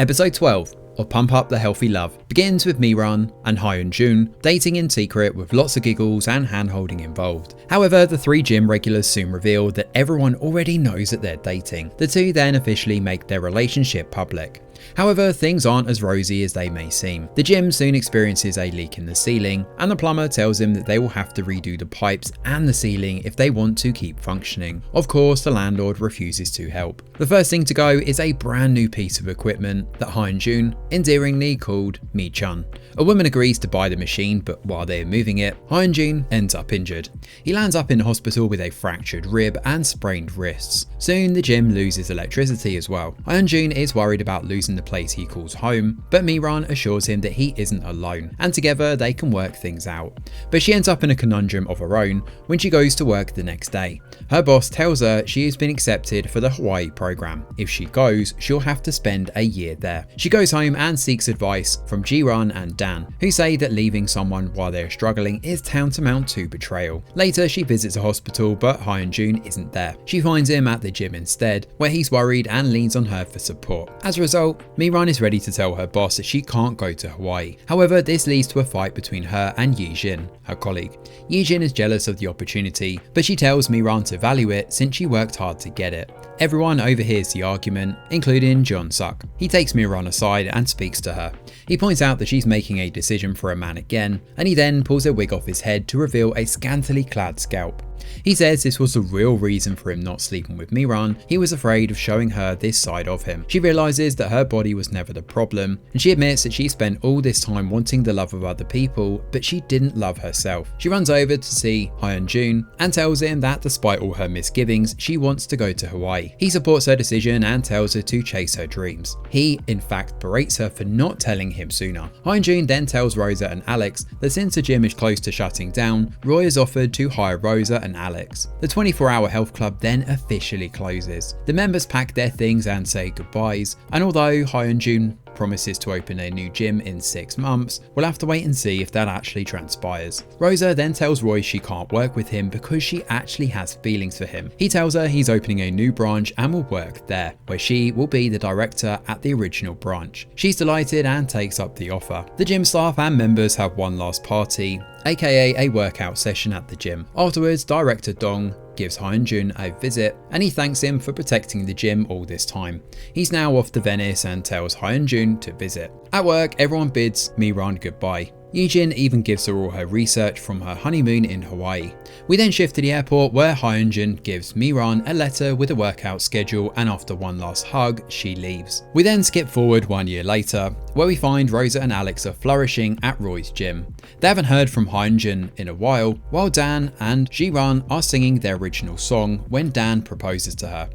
Episode 12 of Pump Up the Healthy Love begins with Miran and Hyun-jun dating in secret with lots of giggles and hand-holding involved. However, the three gym regulars soon reveal that everyone already knows that they're dating. The two then officially make their relationship public. However, things aren't as rosy as they may seem. The gym soon experiences a leak in the ceiling, and the plumber tells them that they will have to redo the pipes and the ceiling if they want to keep functioning. Of course, the landlord refuses to help. The first thing to go is a brand new piece of equipment that Hyun-jun endearingly called Mi-chun. A woman agrees to buy the machine, but while they're moving it, Hyun-jun ends up injured. He lands up in hospital with a fractured rib and sprained wrists. Soon, the gym loses electricity as well. Hyun-jun is worried about losing the place he calls home, but Miran assures him that he isn't alone, and together they can work things out. But she ends up in a conundrum of her own when she goes to work the next day. Her boss tells her she has been accepted for the Hawaii program. If she goes, she'll have to spend a year there. She goes home and seeks advice from Ji-ran and Dan, who say that leaving someone while they're struggling is tantamount to betrayal. Later, she visits a hospital, but Hyun-jun isn't there. She finds him at the gym instead, where he's worried and leans on her for support. As a result, Miran is ready to tell her boss that she can't go to Hawaii. However, this leads to a fight between her and Yi-jin, her colleague. Yi-jin is jealous of the opportunity, but she tells Miran to value it since she worked hard to get it. Everyone overhears the argument, including Jeon-suk. He takes Miran aside and speaks to her. He points out that she's making a decision for a man again, and he then pulls a wig off his head to reveal a scantily clad scalp. He says this was the real reason for him not sleeping with Miran. He was afraid of showing her this side of him. She realizes that her body was never the problem, and she admits that she spent all this time wanting the love of other people, but she didn't love herself. She runs over to see Hyun-jun and tells him that despite all her misgivings, she wants to go to Hawaii. He supports her decision and tells her to chase her dreams. He, in fact, berates her for not telling him sooner. Hyun-jun then tells Rosa and Alex that since the gym is close to shutting down, Roy has offered to hire Rosa and Alex. The 24-hour health club then officially closes. The members pack their things and say goodbyes, and although Hyun-jun promises to open a new gym in 6 months, we'll have to wait and see if that actually transpires. Rosa then tells Roy she can't work with him because she actually has feelings for him. He tells her he's opening a new branch and will work there, where she will be the director at the original branch. She's delighted and takes up the offer. The gym staff and members have one last party, aka a workout session at the gym. Afterwards, director Dong gives Hyun-jun a visit and he thanks him for protecting the gym all this time. He's now off to Venice and tells Hyun-jun to visit. At work, everyone bids Miran goodbye. Yi-jin even gives her all her research from her honeymoon in Hawaii. We then shift to the airport where Hyun-jun gives Miran a letter with a workout schedule, and after one last hug, she leaves. We then skip forward 1 year later, where we find Rosa and Alex are flourishing at Roy's gym. They haven't heard from Hyun-jun in a while Dan and Ji-ran are singing their original song when Dan proposes to her.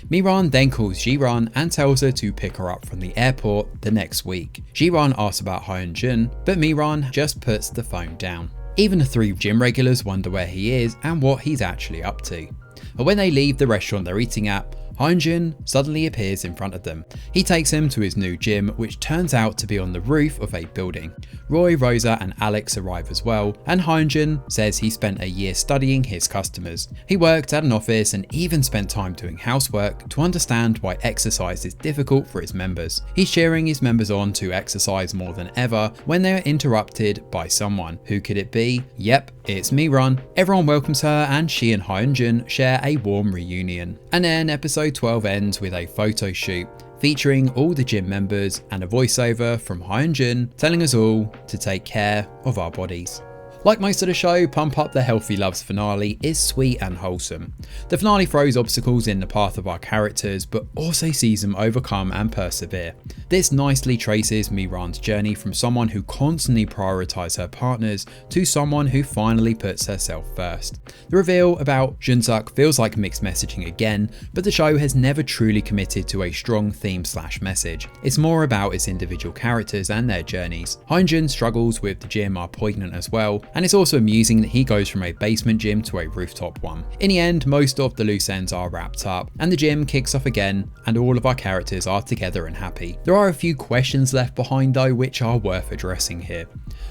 Miran then calls Ji-ran and tells her to pick her up from the airport the next week. Ji-ran asks about Hyun-jun, but Miran just puts the phone down. Even the three gym regulars wonder where he is and what he's actually up to. But when they leave the restaurant they're eating at, Hyun-jun suddenly appears in front of them. He takes him to his new gym, which turns out to be on the roof of a building. Roy, Rosa and Alex arrive as well, and Hyun-jun says he spent a year studying his customers. He worked at an office and even spent time doing housework to understand why exercise is difficult for his members. He's cheering his members on to exercise more than ever when they are interrupted by someone. Who could it be? Yep, it's Miran. Everyone welcomes her and she and Hyun-jun share a warm reunion. And then episode 12 ends with a photo shoot featuring all the gym members and a voiceover from Hyun-jun telling us all to take care of our bodies. Like most of the show, Pump Up the Healthy Love's finale is sweet and wholesome. The finale throws obstacles in the path of our characters, but also sees them overcome and persevere. This nicely traces Miran's journey from someone who constantly prioritizes her partners to someone who finally puts herself first. The reveal about Jeon-suk feels like mixed messaging again, but the show has never truly committed to a strong theme/message. It's more about its individual characters and their journeys. Hyun-jun's struggles with the gym are poignant as well, and it's also amusing that he goes from a basement gym to a rooftop one. In the end, most of the loose ends are wrapped up, and the gym kicks off again, and all of our characters are together and happy. There are a few questions left behind though, which are worth addressing here.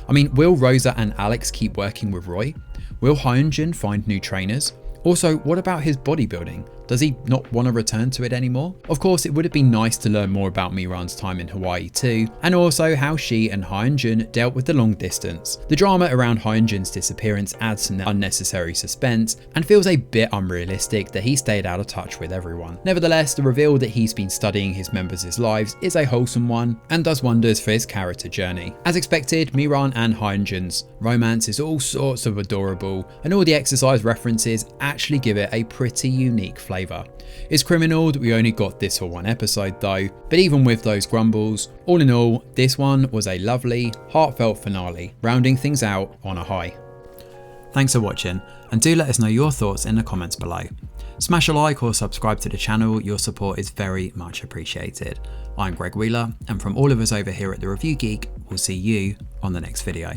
I mean, will Rosa and Alex keep working with Roy? Will Hyun-jun find new trainers? Also, what about his bodybuilding? Does he not want to return to it anymore? Of course, it would have been nice to learn more about Mi-ran's time in Hawaii too, and also how she and Hyun-jun dealt with the long distance. The drama around Hyun-jun's disappearance adds some unnecessary suspense and feels a bit unrealistic that he stayed out of touch with everyone. Nevertheless, the reveal that he's been studying his members' lives is a wholesome one and does wonders for his character journey. As expected, Mi-ran and Hyun-jun's romance is all sorts of adorable, and all the exercise references actually give it a pretty unique flavour. It's criminal that we only got this for one episode though, but even with those grumbles, all in all, this one was a lovely, heartfelt finale, rounding things out on a high. Thanks for watching, and do let us know your thoughts in the comments below. Smash a like or subscribe to the channel, your support is very much appreciated. I'm Greg Wheeler, and from all of us over here at The Review Geek, we'll see you on the next video.